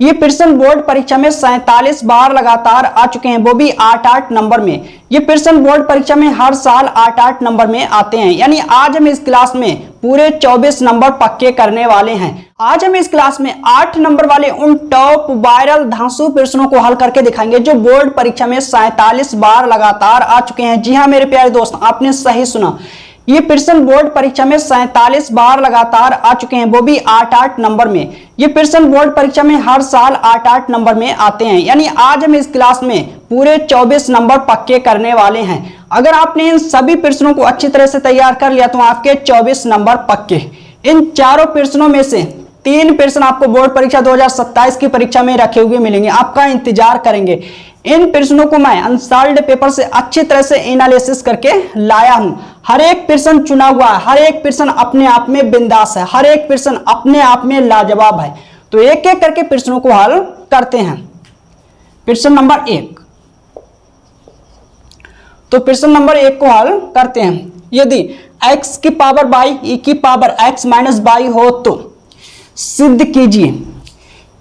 ये प्रश्न बोर्ड परीक्षा में 47 बार लगातार आ चुके हैं, वो भी 8-8 नंबर में। ये प्रश्न बोर्ड परीक्षा में हर साल 8-8 नंबर में आते हैं। यानी आज हम इस क्लास में पूरे 24 नंबर पक्के करने वाले हैं। आज हम इस क्लास में 8 नंबर वाले उन टॉप वायरल धांसू प्रश्नों को हल करके दिखाएंगे जो बोर्ड परीक्षा में 47 बार लगातार आ चुके हैं। जी हाँ मेरे प्यारे दोस्त, आपने सही सुना, ये प्रश्न बोर्ड परीक्षा में 47 बार लगातार आ चुके हैं, वो भी 8-8 नंबर में। ये प्रश्न बोर्ड परीक्षा में हर साल 8-8 नंबर में आते हैं। यानी आज हम इस क्लास में पूरे 24 नंबर पक्के करने वाले हैं। अगर आपने इन सभी प्रश्नों को अच्छी तरह से तैयार कर लिया तो आपके 24 नंबर पक्के। इन चारों प्रश्नों में से 3 प्रश्न आपको बोर्ड परीक्षा 2027 की परीक्षा में रखे हुए मिलेंगे, आपका इंतजार करेंगे। इन प्रश्नों को मैं अनसॉल्व्ड पेपर से अच्छी तरह से एनालिसिस करके लाया हूं। हर एक प्रश्न चुना हुआ है, हर एक प्रश्न अपने आप में बिंदास है, हर एक प्रश्न अपने आप में लाजवाब है। तो एक एक करके प्रश्नों को हल करते हैं। प्रश्न नंबर 1, तो प्रश्न नंबर 1 को हल करते हैं। यदि x की पावर बाई e की पावर x माइनस बाई हो तो सिद्ध कीजिए।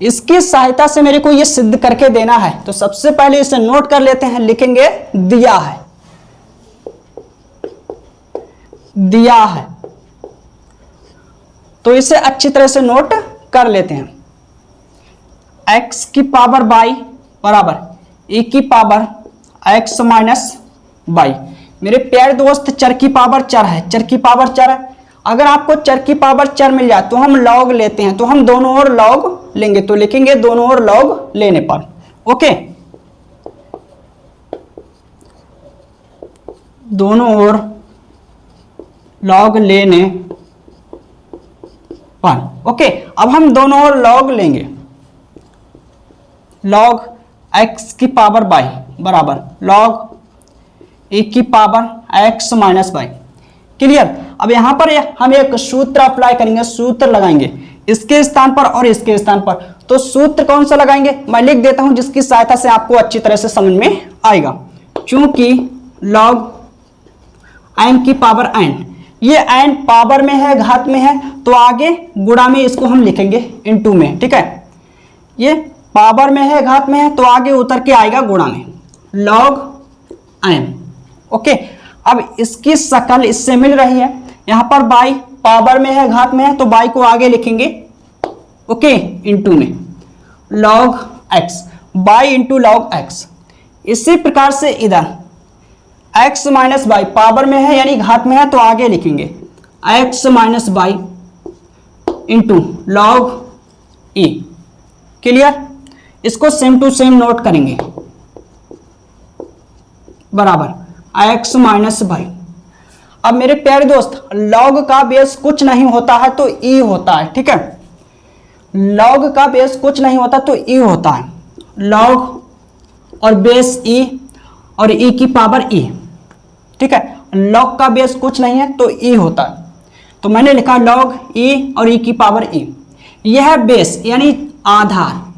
इसकी सहायता से मेरे को यह सिद्ध करके देना है। तो सबसे पहले इसे नोट कर लेते हैं, लिखेंगे दिया है, दिया है। तो इसे अच्छी तरह से नोट कर लेते हैं। x की पावर बाई बराबर e की पावर x माइनस बाई। मेरे प्यारे दोस्त, चर की पावर चर है, चर की पावर चर है। अगर आपको चर की पावर चर मिल जाए तो हम लॉग लेते हैं, तो हम दोनों ओर लॉग लेंगे। तो लिखेंगे दोनों ओर लॉग लेने पर, ओके, दोनों ओर लॉग लेने पर, ओके। अब हम दोनों ओर लॉग लेंगे। लॉग x की पावर बाई बराबर लॉग e की power x minus by. Clear. अब यहां पर हम एक सूत्र अप्लाई करेंगे, सूत्र लगाएंगे इसके स्थान पर और इसके स्थान पर। तो सूत्र कौन सा लगाएंगे, मैं लिख देता हूं जिसकी सहायता से आपको अच्छी तरह से समझ में आएगा। चूंकि log n की पावर n, ये n पावर में है, घात में है, तो आगे गुणा में इसको हम लिखेंगे इनटू में, ठीक है। ये पावर में है, घात में है, तो आगे उतर के आएगा गुणा में, log n, ओके। अब इसकी शकल इससे मिल रही है। यहां पर बाई पावर में है, घात में है, तो बाई को आगे लिखेंगे, ओके, इनटू में log x, by into log x। इसी प्रकार से इधर x माइनस बाई पावर में है यानी घात में है, तो आगे लिखेंगे x minus by into log e। Clear. इसको सेम टू सेम नोट करेंगे, बराबर x माइनस बाई। अब मेरे प्यारे दोस्त, log का बेस कुछ नहीं होता है तो e होता है, ठीक है। log का बेस कुछ नहीं होता तो e होता है। log और बेस e और e की पावर e, ठीक है। log का बेस कुछ नहीं है तो e होता है। तो मैंने लिखा log e और e की पावर e। यह बेस यानी आधार,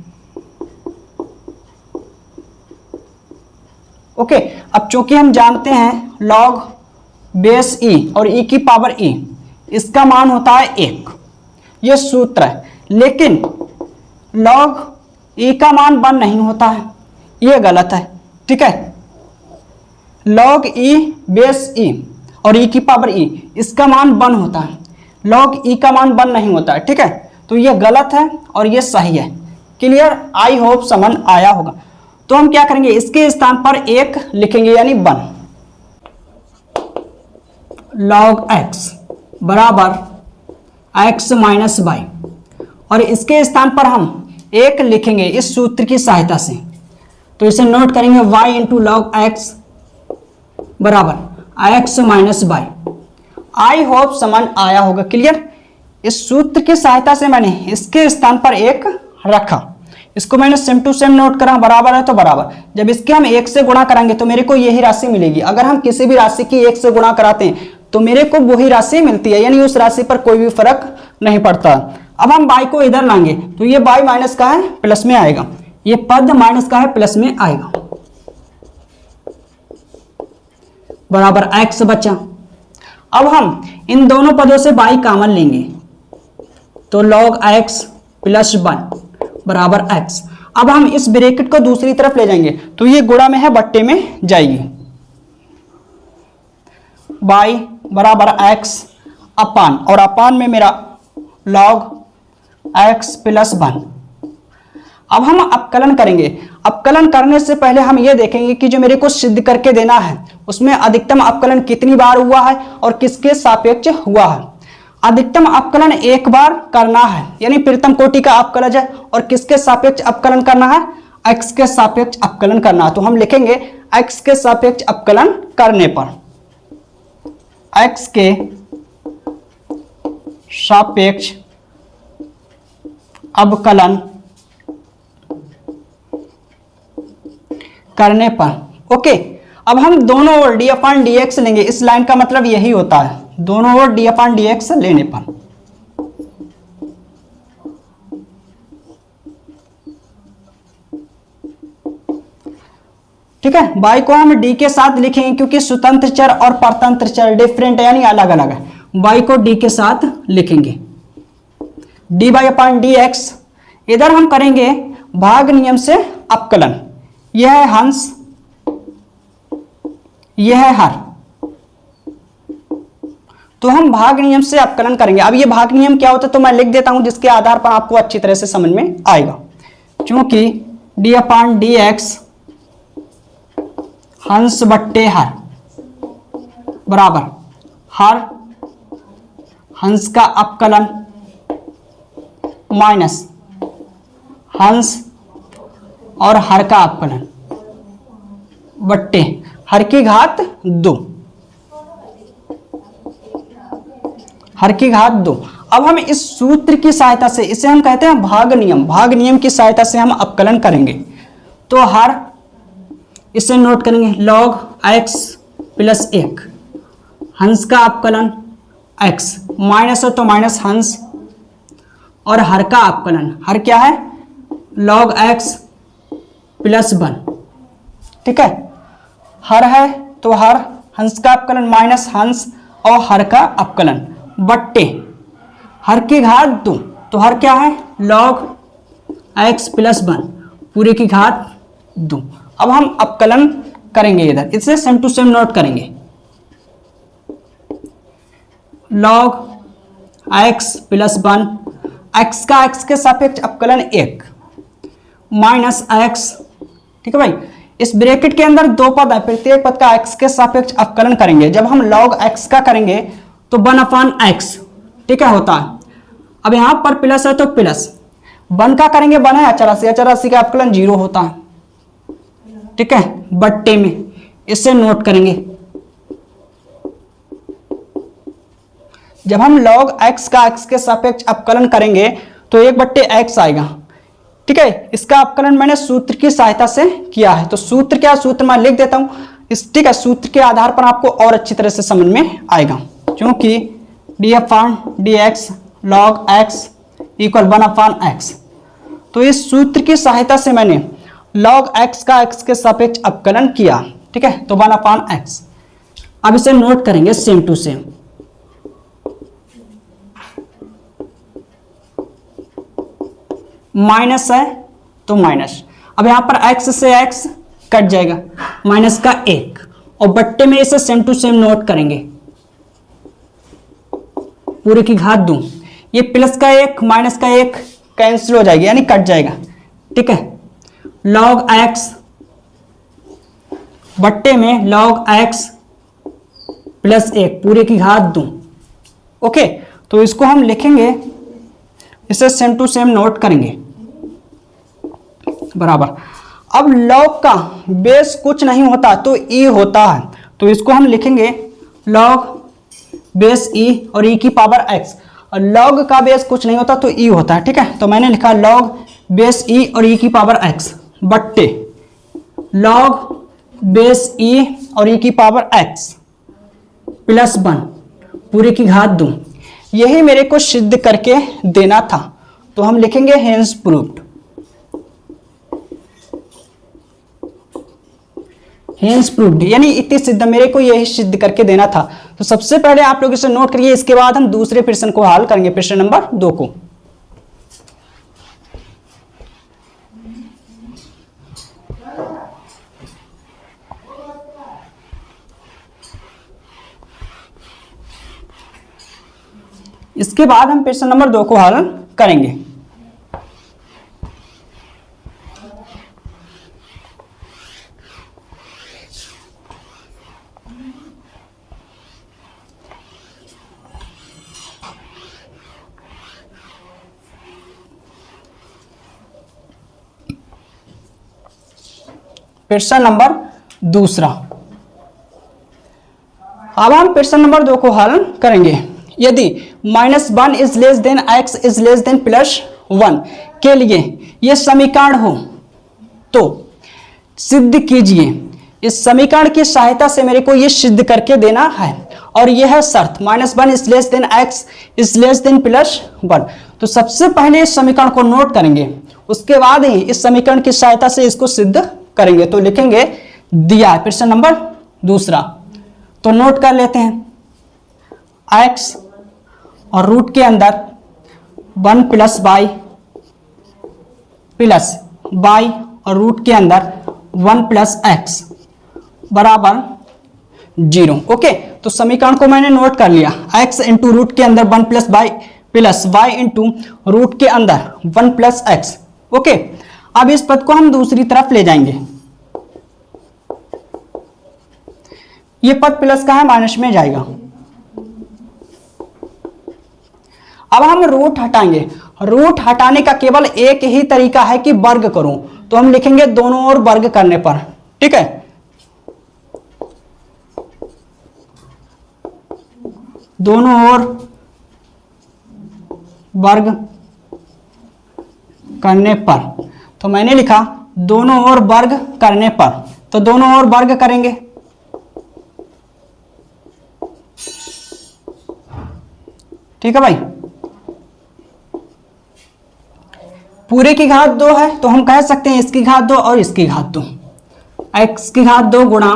ओके। अब चूंकि हम जानते हैं log बेस e और e की पावर e, इसका मान होता है 1, यह सूत्र है। लेकिन log e का मान 1 नहीं होता है, यह गलत है, ठीक है। log e बेस e और e की पावर e, इसका मान 1 होता है, log e का मान 1 नहीं होता है, ठीक है। तो यह गलत है और यह सही है। क्लियर। आई होप समझ आया होगा। तो हम क्या करेंगे, इसके स्थान पर 1 लिखेंगे यानी 1, log x बराबर x माइनस बाई, और इसके स्थान पर हम 1 लिखेंगे इस सूत्र की सहायता से। तो इसे नोट करेंगे y इंटू लॉग x बराबर x minus by. I hope समझ आया होगा। क्लियर। इस सूत्र की सहायता से मैंने इसके स्थान पर 1 रखा, इसको मैंने सेम टू सेम नोट करा, बराबर है तो बराबर। जब इसके हम 1 से गुणा कराएंगे तो मेरे को यही राशि मिलेगी। अगर हम किसी भी राशि की 1 से गुणा कराते हैं तो मेरे को वही राशि मिलती है, यानी उस राशि पर कोई भी फर्क नहीं पड़ता। अब हम बाई को इधर लाएंगे तो ये बाई माइनस का है प्लस में आएगा, ये पद माइनस का है प्लस में आएगा, बराबर x बचा। अब हम इन दोनों पदों से बाई कॉमन लेंगे तो log x प्लस 1 बराबर एक्स। अब हम इस ब्रैकेट को दूसरी तरफ ले जाएंगे तो ये गुणा में है, बट्टे में जाएगी। y बराबर x अपान, और अपान में मेरा log x प्लस 1। अब हम अपकलन करेंगे। अपकलन करने से पहले हम ये देखेंगे कि जो मेरे को सिद्ध करके देना है उसमें अधिकतम अपकलन कितनी बार हुआ है और किसके सापेक्ष हुआ है। अधिकतम अपकलन एक बार करना है, यानी प्रथम कोटि का अपकलज है, और किसके सापेक्ष अपकलन करना है, x के सापेक्ष अपकलन करना है। तो हम लिखेंगे x के सापेक्ष अपकलन करने पर, x के सापेक्ष अवकलन करने पर। ओके, अब हम दोनों ओर डी अपान डी एक्स लेंगे। इस लाइन का मतलब यही होता है, दोनों ओर डी अपान डी एक्स लेने पर। ठीक है, y को हम d के साथ लिखेंगे क्योंकि स्वतंत्र चर और परतंत्र चर डिफरेंट है, यानी अलग अलग है। y को d के साथ लिखेंगे, dy अपान डी एक्स। इधर हम करेंगे भाग नियम से अपकलन। यह है हंस, यह है हर, तो हम भाग नियम से अपकलन करेंगे। अब ये भाग नियम क्या होता है तो मैं लिख देता हूं, जिसके आधार पर आपको अच्छी तरह से समझ में आएगा। क्योंकि डी अपान डी एक्स हंस बट्टे हर बराबर हर हंस का अपकलन माइनस हंस और हर का अपकलन बट्टे हर की घात 2, हर की घात 2। अब हम इस सूत्र की सहायता से, इसे हम कहते हैं भाग नियम, भाग नियम की सहायता से हम अपकलन करेंगे। तो हर, इसे नोट करेंगे log x प्लस 1, हंस का अपकलन x, माइनस है तो माइनस हंस और हर का अपकलन, हर क्या है log x प्लस 1। ठीक है, हर है तो हर, हंस का अपकलन माइनस हंस और हर का अपकलन बट्टे हर की घात 2, तो हर क्या है log x प्लस 1 पूरे की घात 2। अब हम अपकलन करेंगे इधर, इसे सेम टू सेम नोट करेंगे। log x प्लस 1, x का x के सापेक्ष अपकलन 1 माइनस x। ठीक है भाई, इस ब्रैकेट के अंदर दो पद है, प्रत्येक पद का x के सापेक्ष अपकलन करेंगे। जब हम log x का करेंगे तो 1 अपान x, ठीक है, होता है। अब यहां पर प्लस है तो प्लस 1 का करेंगे, 1 है अचरासी, अचरासी का अपकलन 0 होता है। ठीक है, बट्टे में, इसे नोट करेंगे। जब हम log x का x के सापेक्ष अपकलन करेंगे तो 1/x आएगा। ठीक है, इसका अपकलन मैंने सूत्र की सहायता से किया है। तो सूत्र क्या, सूत्र मैं लिख देता हूं इस, ठीक है, सूत्र के आधार पर आपको और अच्छी तरह से समझ में आएगा। क्योंकि D upon D X log x equal 1 upon x, तो इस सूत्र की सहायता से मैंने log x का x के सापेक्ष अपकलन किया। ठीक है, तो 1 अपान x। अब इसे नोट करेंगे सेम टू सेम। माइनस है तो माइनस, अब यहां पर x से x कट जाएगा, माइनस का 1, और बट्टे में इसे सेम टू सेम नोट करेंगे, पूरे की घात 2। ये प्लस का 1 माइनस का 1 कैंसिल हो जाएगी, यानी कट जाएगा। ठीक है, log x बट्टे में log x प्लस 1 पूरे की घात 2। ओके, तो इसको हम लिखेंगे, इसे सेम टू सेम नोट करेंगे बराबर। अब log का बेस कुछ नहीं होता तो e होता है, तो इसको हम लिखेंगे log बेस e और e की पावर x, और log का बेस कुछ नहीं होता तो e होता है। ठीक है, तो मैंने लिखा log बेस e और e की पावर x बट्टे log बेस e और e की पावर x प्लस 1 पूरे की घात 2। यही मेरे को सिद्ध करके देना था, तो हम लिखेंगे हेंस प्रूव्ड। हेंस प्रूव्ड यानी इतनी सिद्ध, मेरे को यही सिद्ध करके देना था। तो सबसे पहले आप लोग इसे नोट करिए, इसके बाद हम दूसरे प्रश्न को हल करेंगे, प्रश्न नंबर 2 को। इसके बाद हम प्रश्न नंबर 2 को हल करेंगे। प्रश्न नंबर 2। अब हम प्रश्न नंबर 2 को हल करेंगे। यदि -1 is less than x is less than +1 के लिए यह समीकरण हो तो सिद्ध कीजिए। इस समीकरण की सहायता से मेरे को यह सिद्ध करके देना है और यह है शर्त -1 is less than x is less than +1। तो सबसे पहले इस समीकरण को नोट करेंगे, उसके बाद ही इस समीकरण की सहायता से इसको सिद्ध करेंगे। तो लिखेंगे दिया है प्रश्न नंबर 2, तो नोट कर लेते हैं x और रूट के अंदर 1 + y प्लस y और रूट के अंदर 1 + x बराबर 0। ओके, तो समीकरण को मैंने नोट कर लिया। x इंटू रूट के अंदर 1 + y plus y into root के अंदर 1 + x। ओके, अब इस पद को हम दूसरी तरफ ले जाएंगे। ये पद प्लस का है, माइनस में जाएगा। अब हम रूट हटाएंगे। रूट हटाने का केवल एक ही तरीका है कि वर्ग करूं, तो हम लिखेंगे दोनों ओर वर्ग करने पर। ठीक है, दोनों ओर वर्ग करने पर, तो मैंने लिखा दोनों ओर वर्ग करने पर, तो दोनों ओर वर्ग करेंगे। ठीक है भाई, पूरे की घात 2 है तो हम कह सकते हैं इसकी घात 2 और इसकी घात 2, x की घात 2 गुणा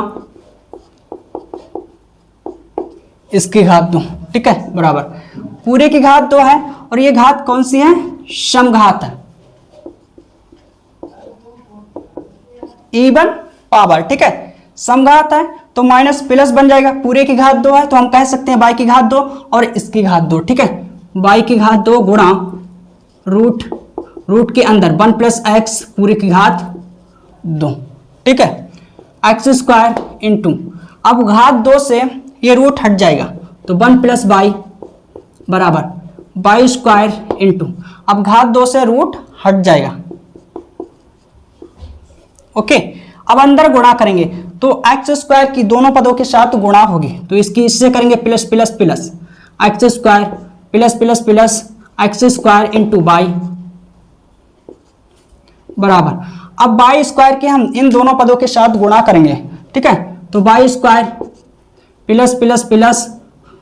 इसकी घात 2। ठीक है, बराबर पूरे की घात 2 है और ये घात कौन सी है? समघात है, इवन पावर। ठीक है, समघात है तो माइनस प्लस बन जाएगा। पूरे की घात 2 है तो हम कह सकते हैं y की घात 2 और इसकी घात 2। ठीक है, y की घात 2 गुणा रूट के अंदर 1 + x पूरे की घात 2। ठीक है, x² इंटू, अब घात 2 से ये रूट हट जाएगा तो 1 + y बराबर y² इंटू, अब घात 2 से रूट हट जाएगा। ओके, अब अंदर गुणा करेंगे तो x² की दोनों पदों के साथ गुणा होगी, तो इसकी इससे करेंगे plus plus plus, x² plus plus plus x² into y बराबर, अब y² के हम इन दोनों पदों के साथ गुणा करेंगे। ठीक है, तो y² प्लस प्लस प्लस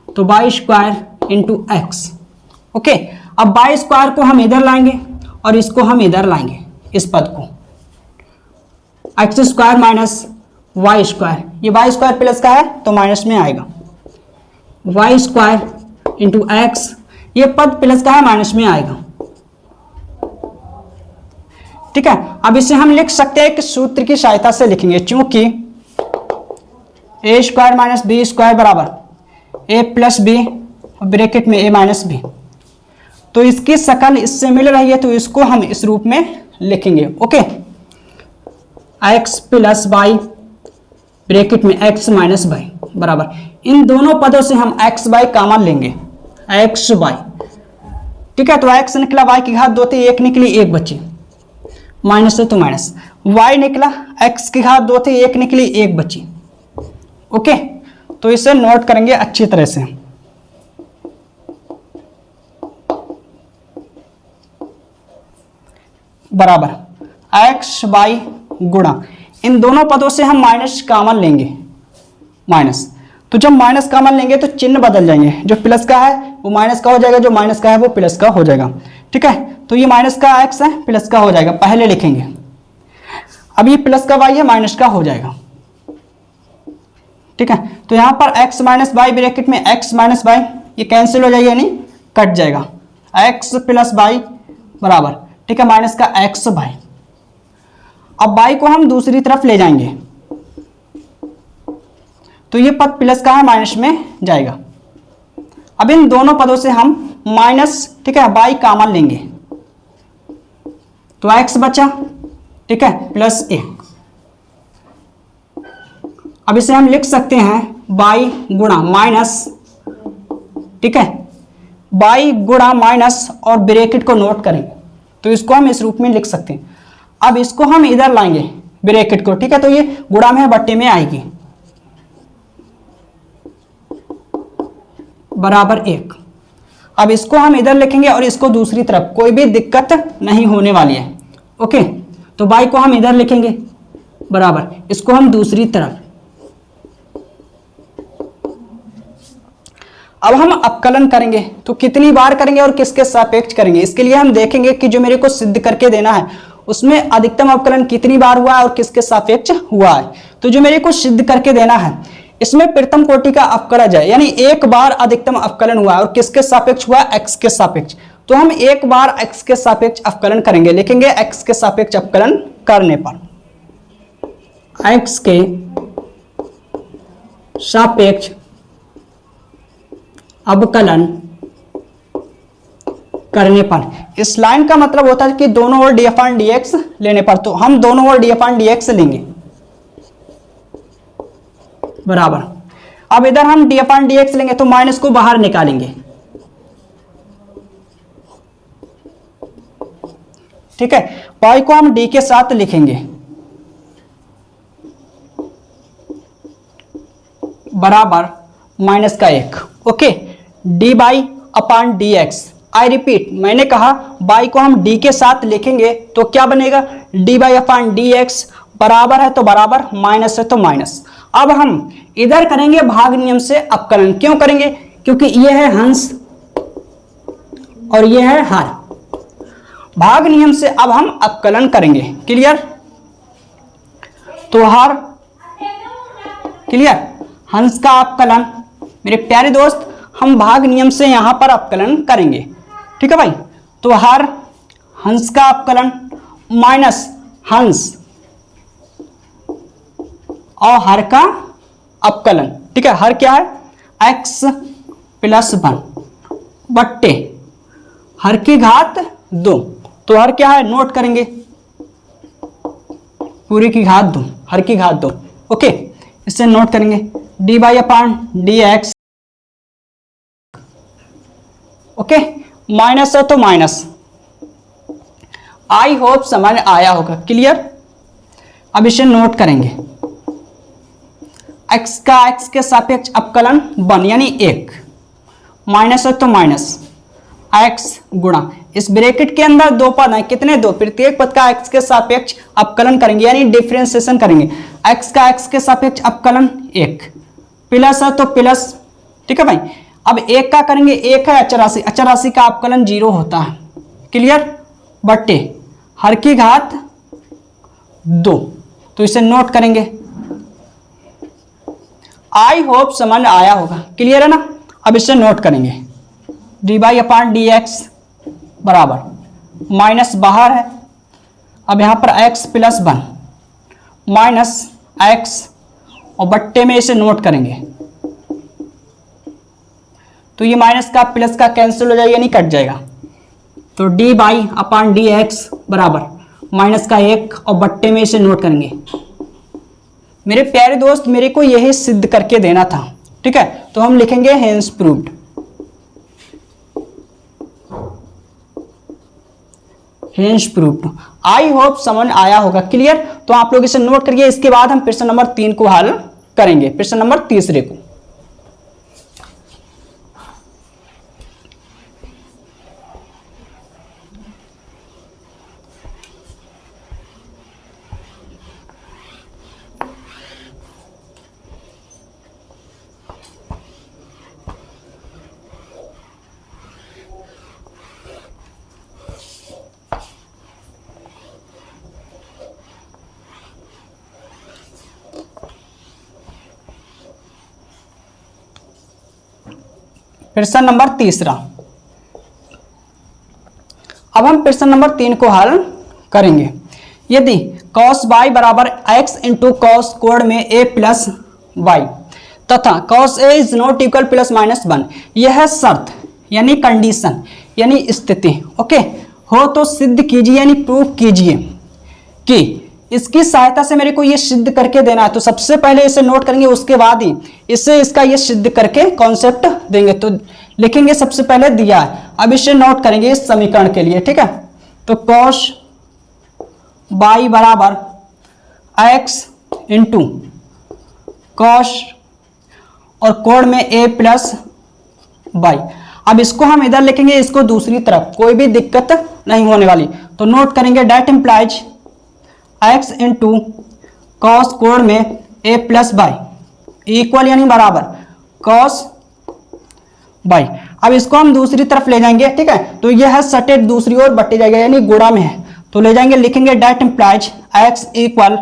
तो y² इंटू x। ओके, अब y² को हम इधर लाएंगे और इसको हम इधर लाएंगे, इस पद को x² माइनस y², ये y² प्लस का है तो माइनस में आएगा, y² इंटू x, ये पद प्लस का है माइनस में आएगा। ठीक है, अब इसे हम लिख सकते हैं कि सूत्र की सहायता से लिखेंगे, चूंकि a² माइनस b² बराबर a प्लस बी ब्रैकेट में a माइनस बी, तो इसकी शकल इससे मिल रही है तो इसको हम इस रूप में लिखेंगे। Okay, x plus y bracket में x माइनस वाई बराबर, इन दोनों पदों से हम x वाई कॉमन लेंगे, x वाई। ठीक है, तो x निकला, y की घात 2 थी, 1 निकली, 1 बची, माइनस है तो माइनस, y निकला, x की घात 2 थी, 1 निकली, 1 बची। ओके, तो इसे नोट करेंगे अच्छी तरह से। बराबर x वाई गुणा, इन दोनों पदों से हम माइनस कॉमन लेंगे, माइनस, तो जब माइनस कॉमन लेंगे तो चिन्ह बदल जाएंगे, जो प्लस का है वो माइनस का हो जाएगा, जो माइनस का है वो प्लस का हो जाएगा। ठीक है, तो ये माइनस का x है, प्लस का हो जाएगा, पहले लिखेंगे। अब ये प्लस का y है, माइनस का हो जाएगा। ठीक है, तो यहां पर x माइनस वाई ब्रैकेट में x माइनस वाई ये कैंसिल हो जाएगा, यानी कट जाएगा, x प्लस वाई बराबर, ठीक है, माइनस का x वाई। अब y को हम दूसरी तरफ ले जाएंगे तो ये पद प्लस का है, माइनस में जाएगा। अब इन दोनों पदों से हम माइनस, ठीक है, बाई कॉमन लेंगे तो x बचा, ठीक है, प्लस 1। अब इसे हम लिख सकते हैं बाई गुणा माइनस, ठीक है, बाई गुणा माइनस और ब्रैकेट को नोट करेंगे तो इसको हम इस रूप में लिख सकते हैं। अब इसको हम इधर लाएंगे ब्रैकेट को, ठीक है, तो ये गुणा में बट्टे में आएगी बराबर 1। अब इसको हम इधर लिखेंगे और इसको दूसरी तरफ, कोई भी दिक्कत नहीं होने वाली है। ओके, तो बाई को हम इधर लिखेंगे बराबर, इसको हम दूसरी तरफ। अब हम अवकलन करेंगे तो कितनी बार करेंगे और किसके सापेक्ष करेंगे, इसके लिए हम देखेंगे कि जो मेरे को सिद्ध करके देना है उसमें अधिकतम अवकलन कितनी बार हुआ है और किसके सापेक्ष हुआ है। तो जो मेरे को सिद्ध करके देना है इसमें प्रथम कोटि का अवकलज है, यानी एक बार अधिकतम अवकलन हुआ है और किसके सापेक्ष हुआ है, x के सापेक्ष। तो हम एक बार x के सापेक्ष अवकलन करेंगे, लिखेंगे x के सापेक्ष अवकलन करने पर x के सापेक्ष अवकलन करने पर। इस लाइन का मतलब होता है कि दोनों ओर df/dx लेने पर, तो हम दोनों ओर df/dx लेंगे बराबर। अब इधर हम df/dx लेंगे तो माइनस को बाहर निकालेंगे, ठीक है, पाई को हम d के साथ लिखेंगे बराबर माइनस का 1। Okay, dy/dx। आई रिपीट, मैंने कहा बाई को हम d के साथ लिखेंगे तो क्या बनेगा, dy/dx बराबर है तो बराबर, माइनस है तो माइनस। अब हम इधर करेंगे भाग नियम से अवकलन। क्यों करेंगे, क्योंकि यह है हंस और यह है हर। भाग नियम से अब हम अवकलन करेंगे, क्लियर। तो हर, क्लियर, हंस का अवकलन। मेरे प्यारे दोस्त, हम भाग नियम से यहां पर अवकलन करेंगे, ठीक है भाई। तो हर हंस का अवकलन माइनस हंस और हर का अवकलन, ठीक है। हर क्या है, x + 1 बट्टे हर की घात 2। तो हर क्या है, नोट करेंगे पूरी की घात 2, हर की घात 2। ओके, इससे नोट करेंगे dy/dx। ओके, माइनस है तो माइनस। आई होप समझ आया होगा, क्लियर। अब इसे नोट करेंगे, x का x के सापेक्ष अवकलन 1 यानी 1, माइनस है तो माइनस x गुणा, इस ब्रैकेट के अंदर दो पद हैं, कितने, दो, प्रत्येक पद का x के सापेक्ष अवकलन करेंगे यानी डिफरेंशिएशन करेंगे। x का x के सापेक्ष अवकलन 1, प्लस है तो प्लस, ठीक है भाई। अब 1 का करेंगे, 1 है अचर राशि, अचर राशि का अवकलन 0 होता है, क्लियर, बट्टे हर की घात 2। तो इसे नोट करेंगे। आई होप समझ आया होगा, क्लियर है ना। अब इसे नोट करेंगे dy/dx बराबर, माइनस बाहर है, अब यहां पर x + 1 माइनस x और बट्टे में इसे नोट करेंगे तो ये माइनस का प्लस का कैंसिल हो जाएगा यानी कट जाएगा। तो dy/dx बराबर माइनस का 1 और बट्टे में इसे नोट करेंगे। मेरे प्यारे दोस्त, मेरे को यही सिद्ध करके देना था, ठीक है, तो हम लिखेंगे हेंस प्रूव्ड। Hence proved. आई होप समझ आया होगा, क्लियर। तो आप लोग इसे नोट करिए। इसके बाद हम प्रश्न नंबर 3 को हल करेंगे, प्रश्न नंबर 3 को। प्रश्न नंबर 3। अब हम प्रश्न नंबर 3 को हल करेंगे। यदि cos y बराबर x इंटू कॉस कोण में a + y तथा cos a is not equal +-1, यह शर्त यानी कंडीशन यानी स्थिति। ओके, हो तो सिद्ध कीजिए यानी प्रूफ कीजिए कि इसकी सहायता से मेरे को ये सिद्ध करके देना है। तो सबसे पहले इसे नोट करेंगे, उसके बाद ही इसे इसका ये सिद्ध करके कॉन्सेप्ट देंगे। तो लिखेंगे सबसे पहले दिया है, अब इसे नोट करेंगे इस समीकरण के लिए। ठीक है, तो cos y बराबर x इंटू कॉस और कोण में a प्लस y। अब इसको हम इधर लिखेंगे, इसको दूसरी तरफ, कोई भी दिक्कत नहीं होने वाली। तो नोट करेंगे that implies x into cos कोण में a प्लस y इक्वल यानी बराबर कॉस y। अब इसको हम दूसरी तरफ ले जाएंगे। ठीक है, तो यह है सटे दूसरी ओर बटे जाएगा यानी गुणा में है, तो ले जाएंगे, लिखेंगे that implies x equal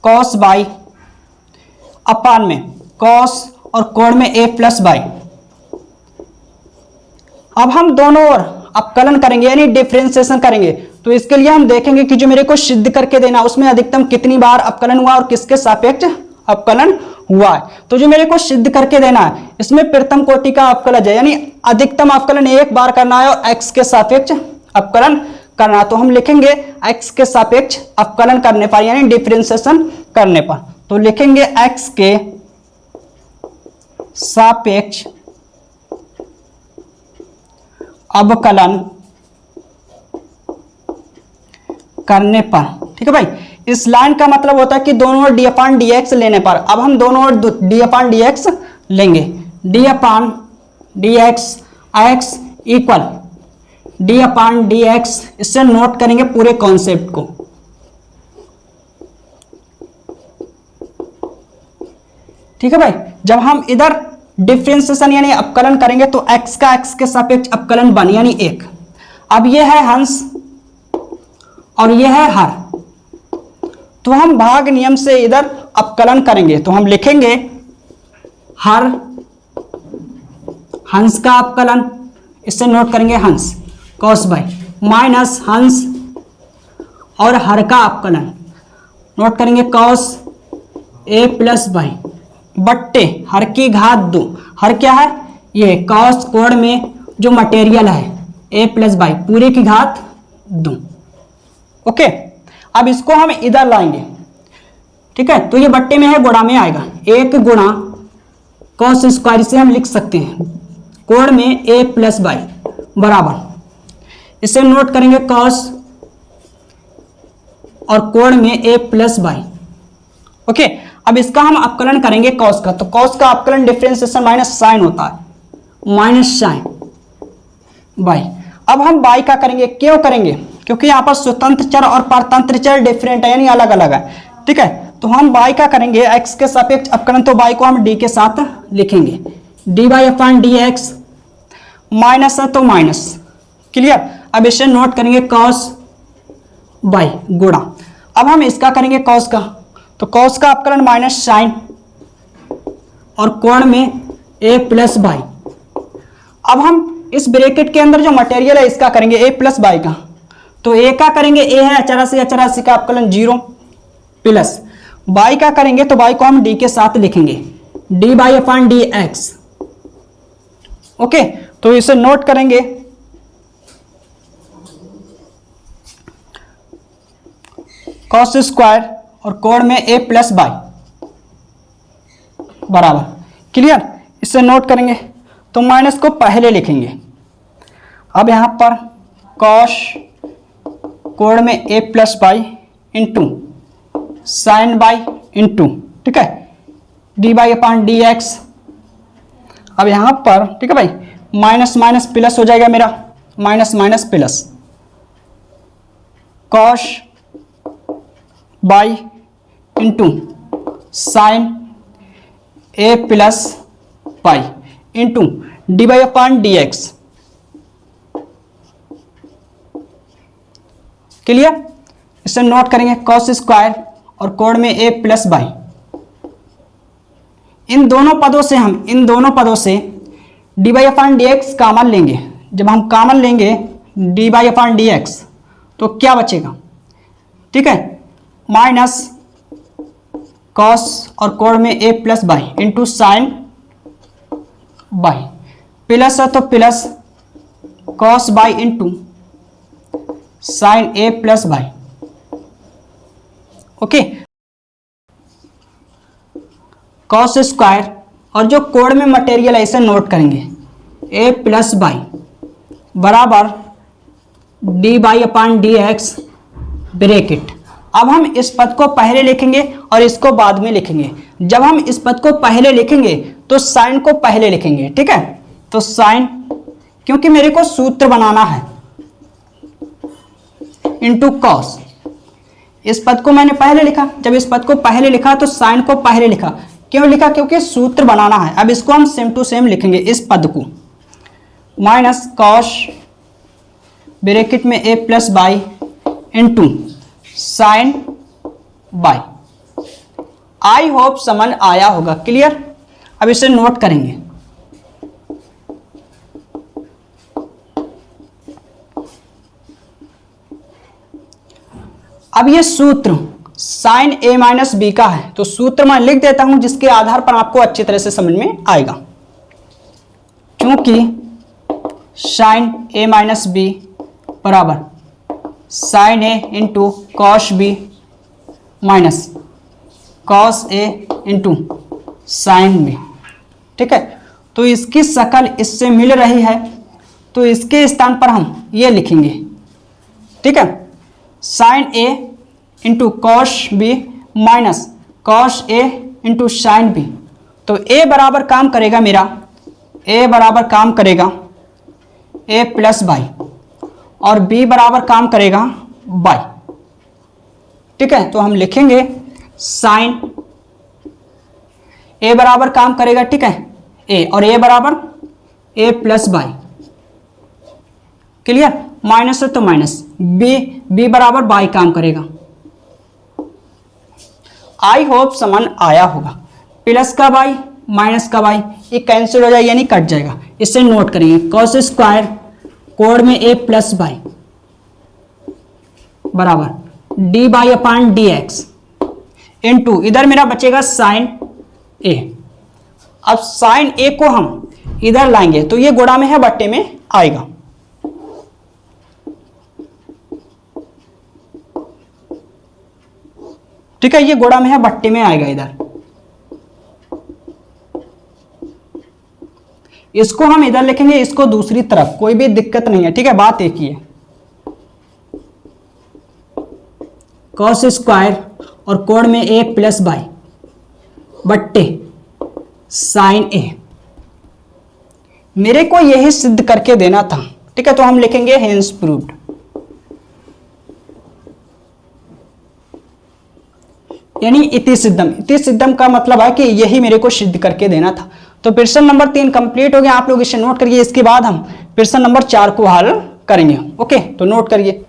cos y upon में कॉस और कोण में a प्लस y। अब हम दोनों ओर अपकलन करेंगे यानी डिफरेंशिएशन करेंगे। तो इसके लिए हम देखेंगे कि जो मेरे को सिद्ध करके देना उसमें अधिकतम कितनी बार अपकलन हुआ और किसके सापेक्ष अपकलन हुआ है। तो जो मेरे को सिद्ध करके देना है इसमें प्रथम कोटि का अपकलज है, यानी अधिकतम अपकलन एक बार करना है और x के सापेक्ष अपकलन करना। तो हम लिखेंगे x के सापेक्ष अपकलन करने पर यानी डिफरेंशिएशन करने पर, तो लिखेंगे x के सापेक्ष अवकलन करने पर। ठीक है भाई, इस लाइन का मतलब होता है कि दोनों ओर डी अपान डी एक्स लेने पर। अब हम दोनों ओर डी अपान डी एक्स लेंगे, D upon D x equal D upon D x. इससे नोट करेंगे पूरे कॉन्सेप्ट को। ठीक है भाई, जब हम इधर डिफरेंशिएशन यानी अपकलन करेंगे तो x का x के सापेक्ष अपकलन बन यानी 1। अब ये है हंस और ये है हर, तो हम भाग नियम से इधर अपकलन करेंगे। तो हम लिखेंगे हर हंस का अपकलन, इससे नोट करेंगे हंस कॉस बाई माइनस हंस और हर का अपकलन, नोट करेंगे कॉस a प्लस बाई बट्टे हर की घात 2। हर क्या है, ये कॉस कोण में जो मटेरियल है a प्लस बाई पूरे की घात 2। ओके, अब इसको हम इधर लाएंगे। ठीक है, तो ये बट्टे में है, गुणा में आएगा, 1 गुणा कॉस स्क्वायर से हम लिख सकते हैं कोण में a प्लस बाई बराबर, इसे नोट करेंगे कॉस और कोण में a प्लस बाई। ओके, अब इसका हम अपकलन करेंगे कॉस का, तो कॉस का अपकलन डिफरेंशिएशन माइनस साइन होता है, माइनस साइन बाई। अब हम बाई का करेंगे, क्यों करेंगे, क्योंकि यहाँ पर स्वतंत्र चर और परतंत्र चर डिफरेंट है यानी अलग अलग है। ठीक है, तो हम बाई का करेंगे x के सापेक्ष अपकलन, तो बाई को हम d के साथ लिखेंगे, D by upon D x, minus है तो माइनस, क्लियर। अब इसे नोट करेंगे कॉस बाई गुणा। अब हम इसका करेंगे कॉस का, तो कॉस का अपकलन माइनस साइन और कोण में a प्लस बाई। अब हम इस ब्रैकेट के अंदर जो मटेरियल है इसका करेंगे a प्लस बाई का, तो a का करेंगे, a है अचरासी, अचरासी का अपकलन 0 प्लस बाई का करेंगे तो बाई को हम d के साथ लिखेंगे, D by upon D x. Okay, तो इसे नोट करेंगे कॉस स्क्वायर और कोण में a प्लस बाई बराबर, क्लियर। इसे नोट करेंगे तो माइनस को पहले लिखेंगे। अब यहां पर कॉस कोण में a plus B into sine by into, ठीक है, D by upon D x. अब यहां पर ठीक है भाई, माइनस माइनस प्लस हो जाएगा मेरा, minus minus plus cos by into sign a plus pi into D by upon D x, clear. इसे नोट करेंगे कॉस स्क्वायर और कोण में a प्लस बाई। इन दोनों पदों से D by upon D x common लेंगे। जब हम कॉमन लेंगे D by upon D x तो क्या बचेगा, ठीक है, माइनस कॉस और कोण में a plus B into sine by, plus है तो plus cos by into sign A plus by. Okay, cos square और जो कोड में मटेरियल है इसे नोट करेंगे, ए प्लस बाई बराबर D by upon D x bracket. अब हम इस पद को पहले लिखेंगे और इसको बाद में लिखेंगे। जब हम इस पद को पहले लिखेंगे तो साइन को पहले लिखेंगे, ठीक है। तो साइन, क्योंकि मेरे को सूत्र बनाना है, इंटू कॉस। इस पद को मैंने पहले लिखा, जब इस पद को पहले लिखा तो साइन को पहले लिखा। क्यों लिखा? क्योंकि सूत्र बनाना है। अब इसको हम सेम टू सेम लिखेंगे, इस पद को माइनस कॉस ब्रैकेट में A plus B into sine B. I hope समझ आया होगा, क्लियर। अब इसे नोट करेंगे। अब ये सूत्र साइन ए माइनस बी का है, तो सूत्र मैं लिख देता हूं जिसके आधार पर आपको अच्छी तरह से समझ में आएगा। क्योंकि साइन ए माइनस बी बराबर sine A into cos B minus cos A into sine B, ठीक है। तो इसकी शक्ल इससे मिल रही है, तो इसके स्थान पर हम ये लिखेंगे, ठीक है। Sine A into cos B minus cos A into sine B. तो ए बराबर काम करेगा मेरा, ए बराबर काम करेगा ए प्लस बाई और बी बराबर काम करेगा बाई, ठीक है। तो हम लिखेंगे साइन ए बराबर काम करेगा, ठीक है, ए, और ए बराबर ए प्लस बाई, क्लियर। माइनस है तो माइनस, बी बराबर बाई काम करेगा। आई होप समझ आया होगा। प्लस का बाई माइनस का बाई ये कैंसिल हो जाएगा, यानी कट जाएगा। इसे नोट करेंगे, कॉस स्क्वायर कोड में ए प्लस बाई बराबर D by upon D x into इधर मेरा बचेगा साइन ए। अब साइन ए को हम इधर लाएंगे तो ये गुणा में है, बट्टे में आएगा। ठीक है, ये गुणा में है, बट्टे में आएगा इधर। इसको हम इधर लिखेंगे, इसको दूसरी तरफ, कोई भी दिक्कत नहीं है, ठीक है। बात एक ही है, कॉस स्क्वायर और कोण में ए प्लस बाई बट्टे साइन ए। मेरे को यही सिद्ध करके देना था, ठीक है। तो हम लिखेंगे हेंस प्रूव्ड, यानी इति सिद्धम। इति सिद्धम का मतलब है कि यही मेरे को सिद्ध करके देना था। तो प्रश्न नंबर 3 कंप्लीट हो गया। आप लोग इसे नोट करिए। इसके बाद हम प्रश्न नंबर 4 को हल करेंगे। ओके, तो नोट करिए।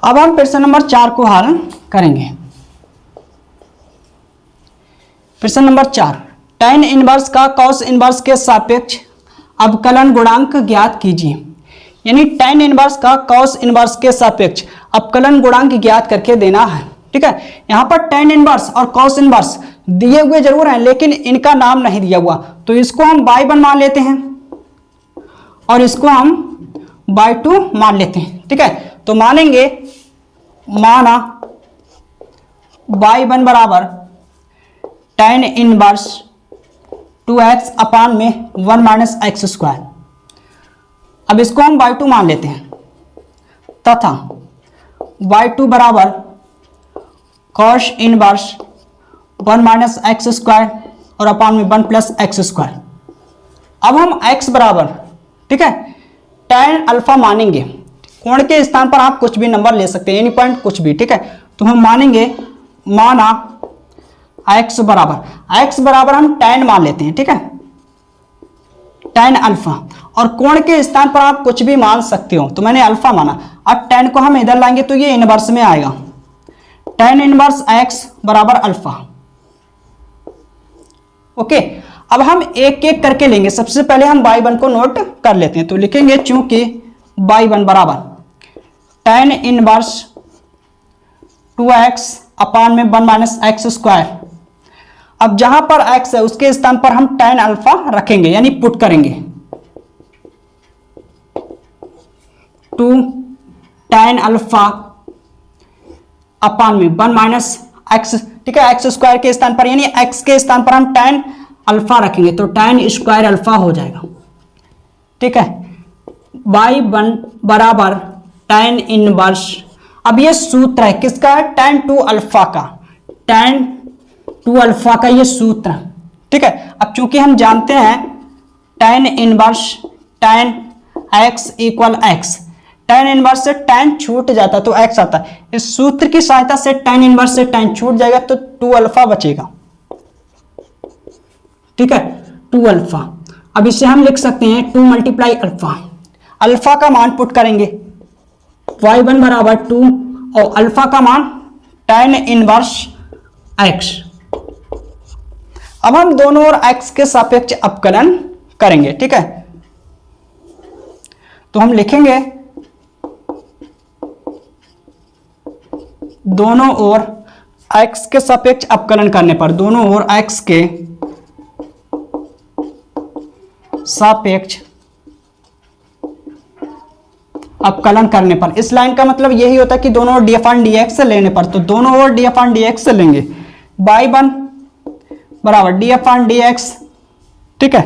अब हम प्रश्न नंबर 4 को हल करेंगे। प्रश्न नंबर 4, tan इनवर्स का cos इनवर्स के सापेक्ष अवकलन गुणांक ज्ञात कीजिए। यानी tan इनवर्स का cos इनवर्स के सापेक्ष अवकलन गुणांक ज्ञात करके देना है, ठीक है। यहाँ पर tan इनवर्स और cos इनवर्स दिए हुए जरूर हैं, लेकिन इनका नाम नहीं दिया हुआ, तो इसको हम y1 मान लेते हैं और इसको हम y2 मान लेते हैं, ठीक है। तो मानेंगे, माना y1 बराबर tan इनवर्स 2x अपान में 1 माइनस एक्स स्क्वायर। अब इसको हम y2 मान लेते हैं तथा y2 बराबर cos inverse 1 minus x square और अपान में 1 प्लस एक्स स्क्वायर। अब हम x बराबर, ठीक है, tan अल्फा मानेंगे। कोण के स्थान पर आप कुछ भी नंबर ले सकते हैं, एनी पॉइंट कुछ भी, ठीक है। तो हम मानेंगे माना x बराबर हम tan मान लेते हैं, ठीक है, tan अल्फा, और कोण के स्थान पर आप कुछ भी मान सकते हो, तो मैंने अल्फा माना। अब tan को हम इधर लाएंगे तो ये इनवर्स में आएगा, tan इनवर्स x बराबर अल्फा। ओके, अब हम एक एक करके लेंगे। सबसे पहले हम y1 को नोट कर लेते हैं, तो लिखेंगे चूंकि y1 बराबर tan इनवर्स 2x अपान में 1 माइनस एक्स स्क्वायर। अब जहां पर x है उसके स्थान पर हम tan अल्फा रखेंगे, यानी पुट करेंगे 2 tan अल्फा अपान में 1 माइनस एक्स, ठीक है, एक्स स्क्वायर के स्थान पर, यानी x के स्थान पर हम tan अल्फा रखेंगे तो tan स्क्वायर अल्फा हो जाएगा, ठीक है। y1 बराबर tan इनवर्स, अब ये सूत्र है किसका है, tan 2 अल्फा का, tan 2 अल्फा का ये सूत्र, ठीक है। अब चूंकि हम जानते हैं tan inverse tan x equal x, tan inverse से tan छूट जाता है तो x आता है, इस सूत्र की सहायता से tan इनवर्स से tan छूट जाएगा तो 2 अल्फा बचेगा, ठीक है, 2 अल्फा। अब इसे हम लिख सकते हैं 2 मल्टीप्लाई अल्फा, अल्फा का मान पुट करेंगे y1 बराबर 2 और अल्फा का मान tan इनवर्स x। अब हम दोनों ओर x के सापेक्ष अपकलन करेंगे, ठीक है, तो हम लिखेंगे दोनों ओर x के सापेक्ष अपकलन करने पर, दोनों ओर x के सापेक्ष अपकलन करने पर, इस लाइन का मतलब यही होता है कि दोनों ओर df/dx लेने पर, तो दोनों ओर df/dx लेंगे, y1 बराबर df/dx, ठीक है,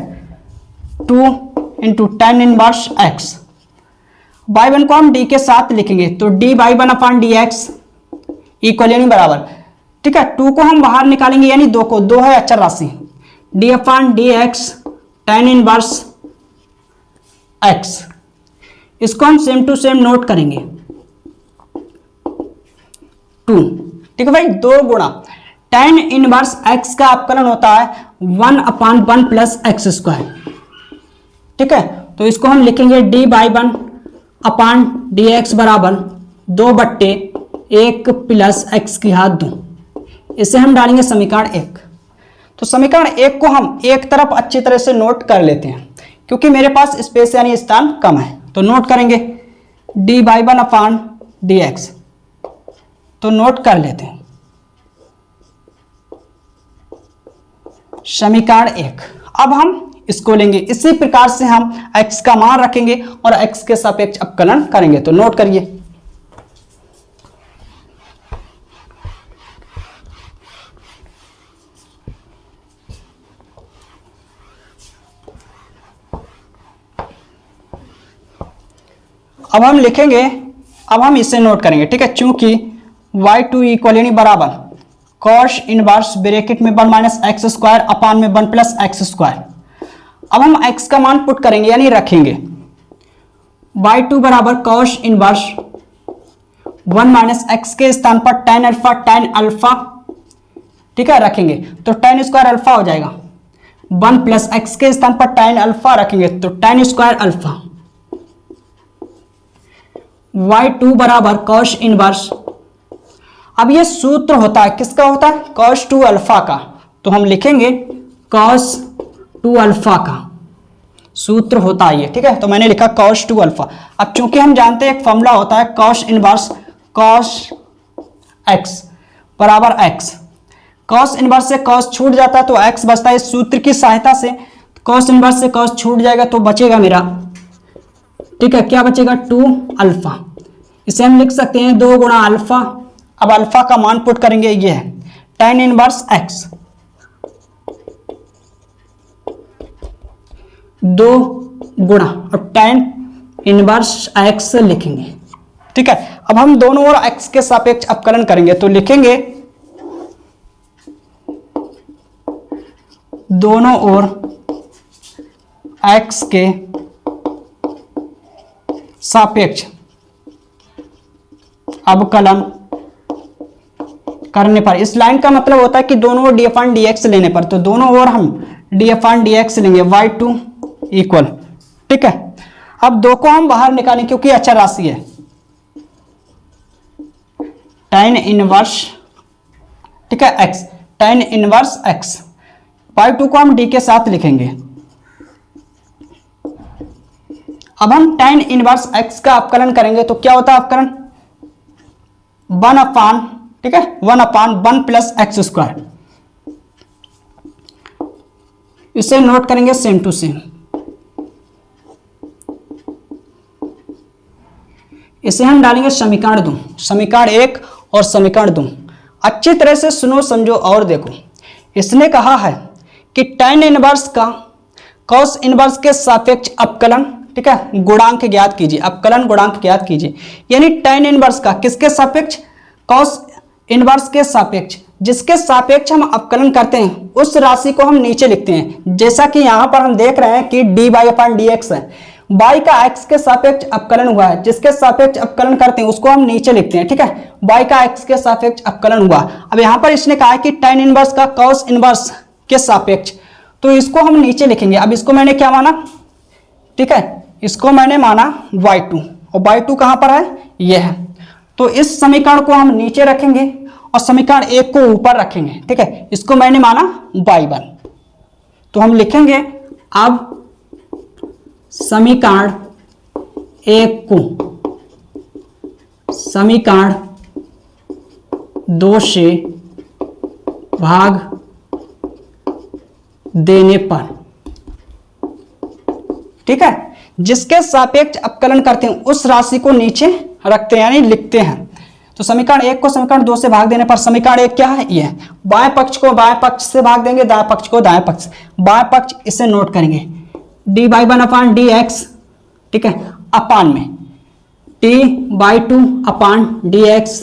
2 into tan inverse x। y1 को हम d के साथ लिखेंगे तो dy1/dx इक्वल यानी बराबर, ठीक है, 2 को हम बाहर निकालेंगे यानी 2 को, 2 है अचर राशि, df/dx tan इनवर्स x, इसको हम सेम टू सेम नोट करेंगे 2, ठीक है भाई, 2 गुणा tan इनवर्स x का अपकलन होता है 1/1 प्लस एक्स स्क्वायर, ठीक है, तो इसको हम लिखेंगे dy1/dx बराबर 2/1 प्लस x की घात 2, इसे हम डालेंगे समीकरण 1। तो समीकरण 1 को हम एक तरफ अच्छी तरह से नोट कर लेते हैं क्योंकि मेरे पास स्पेस यानी स्थान कम है, तो नोट करेंगे dy1/dx, तो नोट कर लेते हैं समीकरण 1। अब हम इसको लेंगे, इसी प्रकार से हम x का मान रखेंगे और x के सापेक्ष अपकलन करेंगे, तो नोट करिए अब हम लिखेंगे, अब हम इसे नोट करेंगे, ठीक है, चूंकि y2 इक्वल यानी बराबर cos इनवर्स ब्रैकेट में 1 माइनस एक्स स्क्वायर अपान में 1 प्लस एक्स स्क्वायर। अब हम x का मान पुट करेंगे यानी रखेंगे y2 बराबर cos इनवर्स 1 माइनस एक्स के स्थान पर tan अल्फा, ठीक है, रखेंगे तो tan स्क्वायर अल्फा हो जाएगा, 1 प्लस एक्स के स्थान पर tan अल्फा रखेंगे तो tan स्क्वायर अल्फा, y2 बराबर cos इनवर्स, अब ये सूत्र होता है किसका होता है, cos 2 अल्फा का, तो हम लिखेंगे cos 2 अल्फा का सूत्र होता है ये, ठीक है, तो मैंने लिखा cos 2 अल्फा। अब चूंकि हम जानते हैं एक फॉर्मूला होता है cos इनवर्स cos x बराबर x, cos इनवर्स से cos छूट जाता है तो x बचता है, इस सूत्र की सहायता से cos इनवर्स से cos छूट जाएगा तो बचेगा मेरा, ठीक है, क्या बचेगा 2 अल्फा, इसे हम लिख सकते हैं 2 गुणा अल्फा। अब अल्फा का मान पुट करेंगे, ये है tan इनवर्स x, 2 गुणा और tan इनवर्स x लिखेंगे, ठीक है। अब हम दोनों ओर x के सापेक्ष अपकलन करेंगे तो लिखेंगे दोनों ओर x के सापेक्ष अवकलन करने पर, इस लाइन का मतलब होता है कि दोनों ओर डी अपान डी एक्स लेने पर, तो दोनों ओर हम डी अपान डी एक्स लेंगे y2 इक्वल, ठीक है। अब 2 को हम बाहर निकालें क्योंकि अचर राशि है, tan इनवर्स, ठीक है, x, tan inverse x, y2 को हम d के साथ लिखेंगे। अब हम tan इनवर्स x का अवकलन करेंगे तो क्या होता है अवकलन, 1 अपान, ठीक है, 1 अपान 1 प्लस एक्स स्क्वायर, इसे नोट करेंगे सेम टू सेम। इसे हम डालेंगे समीकरण 2, समीकरण 1 और समीकरण 2। अच्छी तरह से सुनो, समझो और देखो। इसने कहा है कि tan इनवर्स का cos इनवर्स के सापेक्ष अवकलन, ठीक है, गुणांक ज्ञात कीजिए, अवकलन गुणांक ज्ञात कीजिए। यानी tan इनवर्स का किसके सापेक्ष, cos इनवर्स के सापेक्ष, जिसके सापेक्ष हम अवकलन करते हैं उस राशि को हम नीचे लिखते हैं। जैसा कि यहां पर हम देख रहे हैं कि dy अपान dx है, y का x के सापेक्ष अवकलन हुआ है, जिसके सापेक्ष अवकलन करते हैं उसको हम नीचे लिखते हैं, ठीक है, y का x के सापेक्ष अवकलन हुआ। अब यहां पर इसने कहा है कि tan इनवर्स का cos इनवर्स के सापेक्ष, तो इसको हम नीचे लिखेंगे। अब इसको मैंने क्या माना, ठीक है, इसको मैंने माना y2, और y2 कहां पर है, यह है। तो इस समीकरण को हम नीचे रखेंगे और समीकरण 1 को ऊपर रखेंगे, ठीक है, इसको मैंने माना y1। तो हम लिखेंगे अब समीकरण 1 को समीकरण 2 से भाग देने पर, ठीक है, जिसके सापेक्ष अवकलन करते हैं उस राशि को नीचे रखते हैं, यानी लिखते हैं। तो समीकरण 1 को समीकरण 2 से भाग देने पर समीकरण 1 क्या है, ये बाएं पक्ष को बाएं पक्ष से भाग देंगे, दाएं पक्ष को दाएं पक्ष, बाएं पक्ष इसे नोट करेंगे dy1 अपान dx, ठीक है, अपान में dy2 अपान dx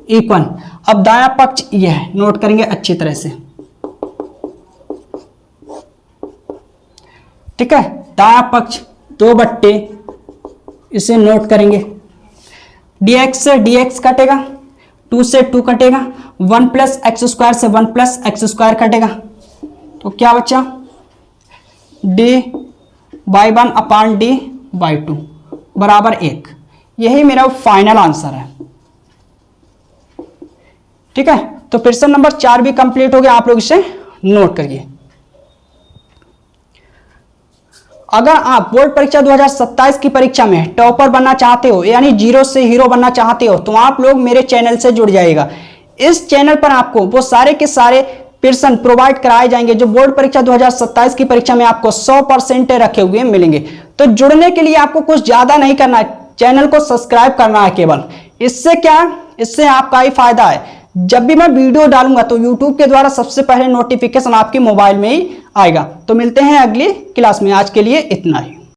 इक्वल, अब दायां पक्ष ये है, नोट करेंगे अच्छी तरह से, ठीक है, दायां पक्ष 2/, इसे नोट करेंगे, dx से dx कटेगा, 2 से 2 कटेगा, 1 प्लस एक्स स्क्वायर से 1 प्लस एक्स स्क्वायर कटेगा, तो क्या बचा, dy1 अपान dy2 बराबर 1। यही मेरा फाइनल आंसर है, ठीक है। तो प्रश्न नंबर 4 भी कंप्लीट हो गया, आप लोग इसे नोट करिए। अगर आप बोर्ड परीक्षा 2027 की परीक्षा में टॉपर बनना चाहते हो, यानी 0 से हीरो बनना चाहते हो, तो आप लोग मेरे चैनल से जुड़ जाइएगा। इस चैनल पर आपको वो सारे के सारे प्रश्न प्रोवाइड कराए जाएंगे जो बोर्ड परीक्षा 2027 की परीक्षा में आपको 100% रखे हुए मिलेंगे। तो जुड़ने के लिए आपको कुछ ज्यादा नहीं करना है, चैनल को सब्सक्राइब करना है केवल। इससे क्या, इससे आपका ही फायदा है, जब भी मैं वीडियो डालूंगा तो YouTube के द्वारा सबसे पहले नोटिफिकेशन आपके मोबाइल में ही आएगा। तो मिलते हैं अगली क्लास में, आज के लिए इतना ही।